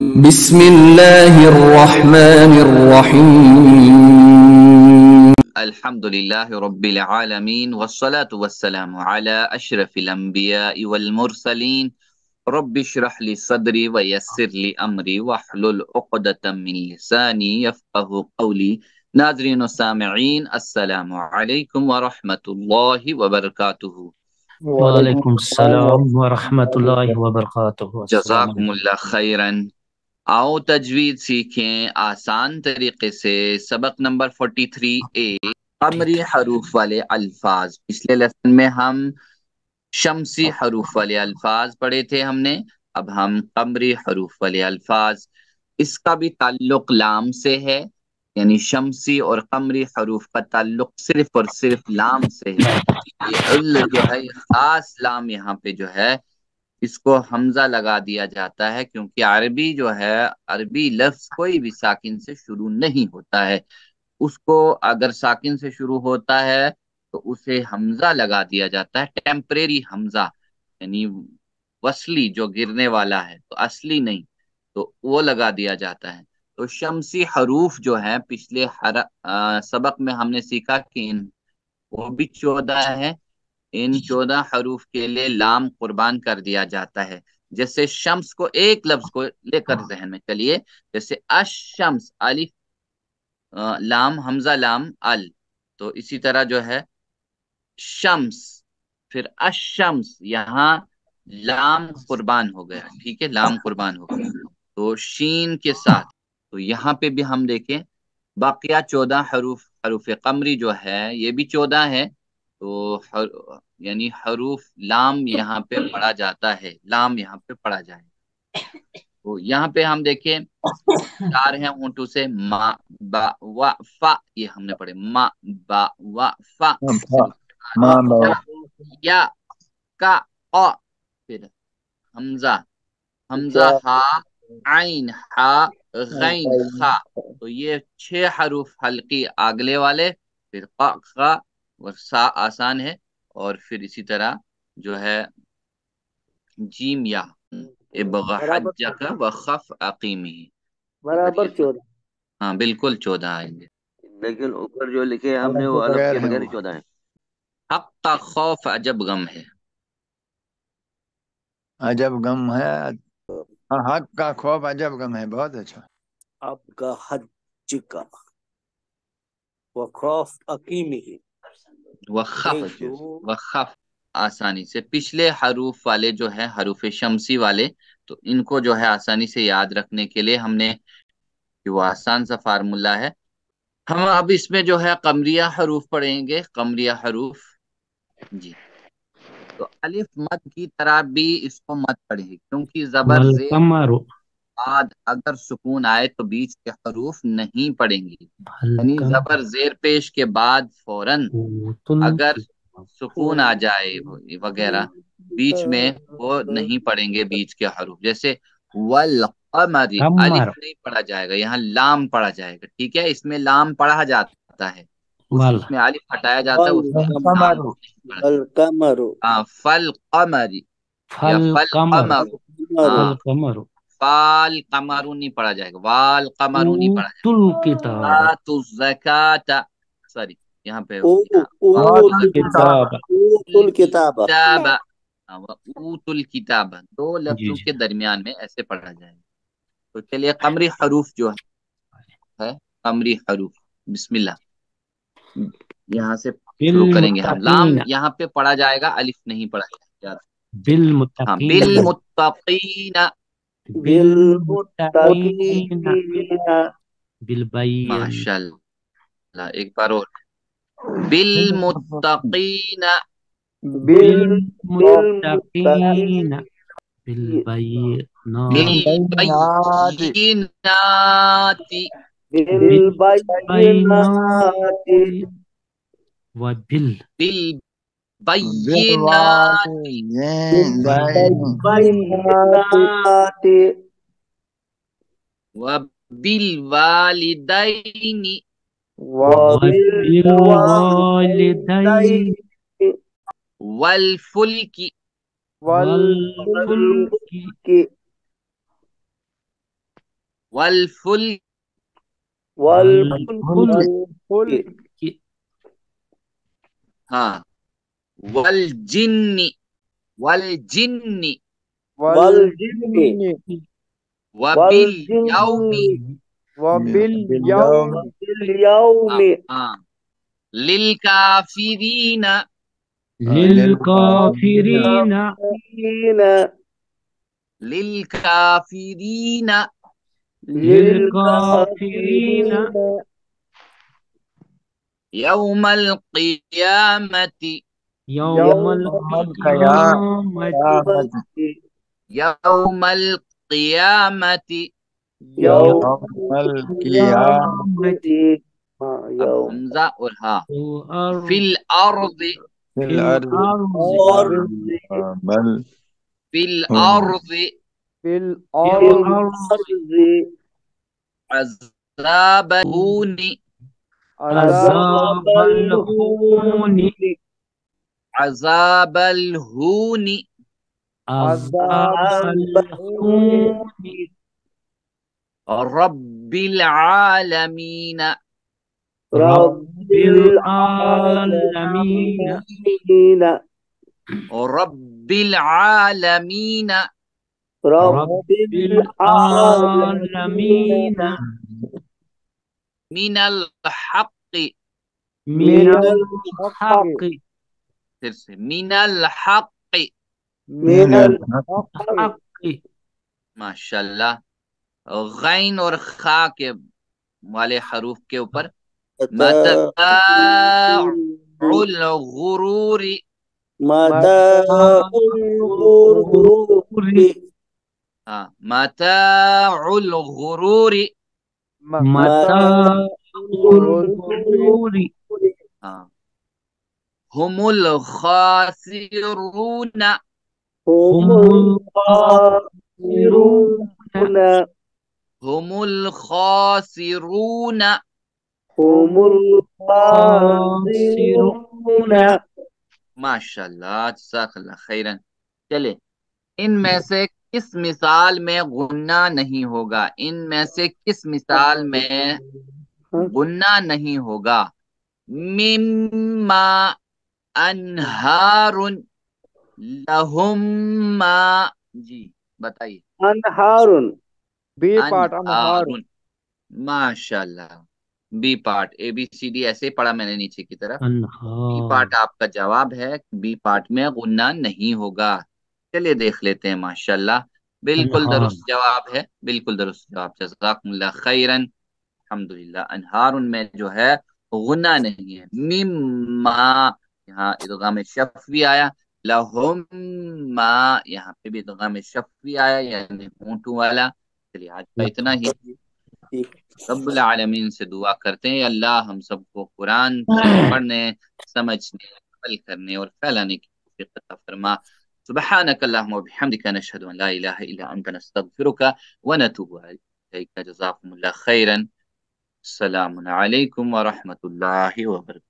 بسم الله الرحمن الرحيم الحمد لله رب العالمين والصلاة والسلام على أشرف الأنبياء والمرسلين رب اشرح لي صدري ويسر لي أمري واحلل عقدة من لساني يفقه قولي. ناظرین و سامعین، السلام علیکم ورحمۃ اللہ وبرکاتہ۔ وعلیکم السلام ورحمۃ اللہ وبرکاتہ۔ السلام جزاکم علیکم۔ اللہ خیرن۔ آؤ تجوید سیکھیں آسان طریقے سے۔ سبق نمبر 43A، قمری حروف والے الفاظ۔ پچھلے لیسن میں ہم شمسی حروف والے الفاظ پڑھے تھے ہم نے، اب ہم قمری حروف والے الفاظ۔ اس کا بھی تعلق لام سے ہے، یعنی شمسی اور قمری حروف کا تعلق صرف اور صرف لام سے ہے۔ یہ جو ہے خاص لام یہاں پہ جو ہے اس کو حمزہ لگا دیا جاتا ہے، کیونکہ عربی جو ہے، عربی لفظ کوئی بھی ساکن سے شروع نہیں ہوتا ہے، اس کو اگر ساکن سے شروع ہوتا ہے تو اسے حمزہ لگا دیا جاتا ہے، ٹیمپریری حمزہ، یعنی وصلی جو گرنے والا ہے تو اصلی نہیں، تو وہ لگا دیا جاتا ہے۔ تو شمسی حروف جو ہیں پچھلے سبق میں ہم نے سیکھا کہ وہ بھی 14 ہے، ان 14 حروف کے لیے لام قربان کر دیا جاتا ہے۔ جیسے شمس کو ایک لفظ کو لے کر ذہن میں چلیے، جیسے الشمس، الف لام حمزہ لام ال، تو اسی طرح جو ہے شمس، پھر الشمس، یہاں لام قربان ہو گیا، ٹھیک ہے، لام قربان ہو گیا تو شین کے ساتھ۔ تو یہاں پہ بھی ہم دیکھیں باقیہ 14 حروف، حروف قمری جو ہے یہ بھی 14 ہے، تو یعنی حروف لام یہاں پہ پڑھا جاتا ہے، لام یہاں پہ پڑھا جائے۔ تو یہاں پہ ہم دیکھیں 4 ہیں ہونٹوں سے، ما با و فا، یہ ہم نے پڑھے ما با و فا، یا کا قا، پھر حمزہ، حمزہ ہا، عین ہا، غین خا، تو یہ 6 حروف حلقی اگلے والے، پھر قا خا اور سا آسان ہے، اور پھر اسی طرح جو ہے جیم یا ابغ حجک وخف اقیمی، برابر 14۔ ہاں بالکل 14 آئیں گے، لیکن اوپر جو لکھے ہم نے وہ الف کے بغیر ہی 14 ہیں۔ حق کا خوف عجب غم ہے، عجب غم ہے، حق کا خوف عجب غم ہے، بہت اچھا۔ اب کا حج کا وخوف عقیمی ہی، وخف، 1 2 وخف آسانی سے۔ پچھلے حروف والے جو ہے حروف شمسی والے، تو ان کو جو ہے آسانی سے یاد رکھنے کے لیے ہم نے، کہ وہ آسان سا فارمولا ہے۔ ہم اب اس میں جو ہے قمریہ حروف پڑھیں گے، قمریہ حروف جی۔ تو الف مد کی طرح بھی اس کو مت پڑھیں، کیونکہ زبر زیر والقمر، بعد اگر سکون آئے تو بیچ کے حروف نہیں پڑھیں گی، یعنی زبر زیر پیش کے بعد فوراً اگر سکون آ جائے وغیرہ بیچ میں، وہ نہیں پڑھیں گے بیچ کے حروف، جیسے والقمر، الف نہیں پڑھا جائے گا، یہاں لام پڑھا جائے گا، ٹھیک ہے، اس میں لام پڑھا جاتا ہے، اس میں الف ہٹایا جاتا ہے، اس میں لام نہیں پڑھا جاتا۔ القمر، فالقمر یا فالقمر، فالقمر، فالقمر، فال قمر نہیں پڑھا جائے گا، وال قمر نہیں پڑھا جائے اوتل کتاب، گا، آتوا الزکاۃ، سوری یہاں پہ اوتل کتاب، کتاب، اوت الکتاب، 2 جی لفظوں جی، کے درمیان میں ایسے پڑھا جائے گا۔ تو چلیے قمری حروف جو ہے، قمری حروف، بسم اللہ، یہاں سے شروع کریں گے ہم۔ لام بالمتقین، یہاں پہ پڑھا جائے گا، الف نہیں پڑھا جائے گا۔ ہاں، بالمتقین، بالمتقین، بالمتقین، بالمتقین، بالبین، ماشاء اللہ، ایک بار اور، بالمتقین، بالمتقین، بالبینات، بالبینات، بالبینات، وبال بالبینات، بالبینات، وبالوالدین، وبالوالدین، والفلک، والفلک، والفلک، والفلك والفلك ہاں والجن والجن والجن وبالیوم باليوم باليوم ہاں للکافرین للکافرین للکافرین للکافرین یوم القیامت یوم القیامت یوم القیامت يوم القيامة اب حمزہ اور ہاں الأرض فی الارض في في الأرض الأرض بل فی الارض في الأرض عذاب الهون عذاب الهون عذاب الهون عذاب الهون رب العالمین رب العالمين رب العالمین رب العالمين من الحق من الحق پھر سے من الحق من حق ماشاءاللہ غین اور خا کے والے حروف کے اوپر متاع الغرور متاع الغرور ہاں متاع الغرور متاع الغرور ہاں هم الخاسرون هم الخاسرون هم الخاسرون هم الخاسرون ماشاءاللہ جزاک اللہ خیرن چلے ان میں سے کس مثال میں غنہ نہیں ہوگا ان میں سے کس مثال میں غنہ نہیں ہوگا مما انہار لہم ما جی بتائیے انہار انہار ماشاءاللہ B part A B C D ایسے پڑھا میں نے نیچے کی طرف بی انہار پارٹ آپ کا جواب ہے بی پارٹ میں غنہ نہیں ہوگا چلیے دیکھ لیتے ہیں ماشاءاللہ بالکل انہار درست جواب ہے بالکل درست جواب جزاکم اللہ خیرن الحمدللہ انہار میں جو ہے غنہ نہیں ہے مما یہاں ادغام شفوی آیا لہم ما یہاں پہ بھی ادغام شفوی آیا یعنی ہونٹوں والا چلیے آج کا اتنا ہی رب العالمین سے دعا کرتے ہیں اللہ ہم سب کو قرآن پڑھنے سمجھنے عمل کرنے اور پھیلانے کی توفیق عطا فرما سبحانك اللهم وبحمدك نشهد ان لا اله الا انت نستغفرك ونتوب اليك جزاكم الله خيرا السلام علیکم ورحمۃ اللہ وبرکاتہ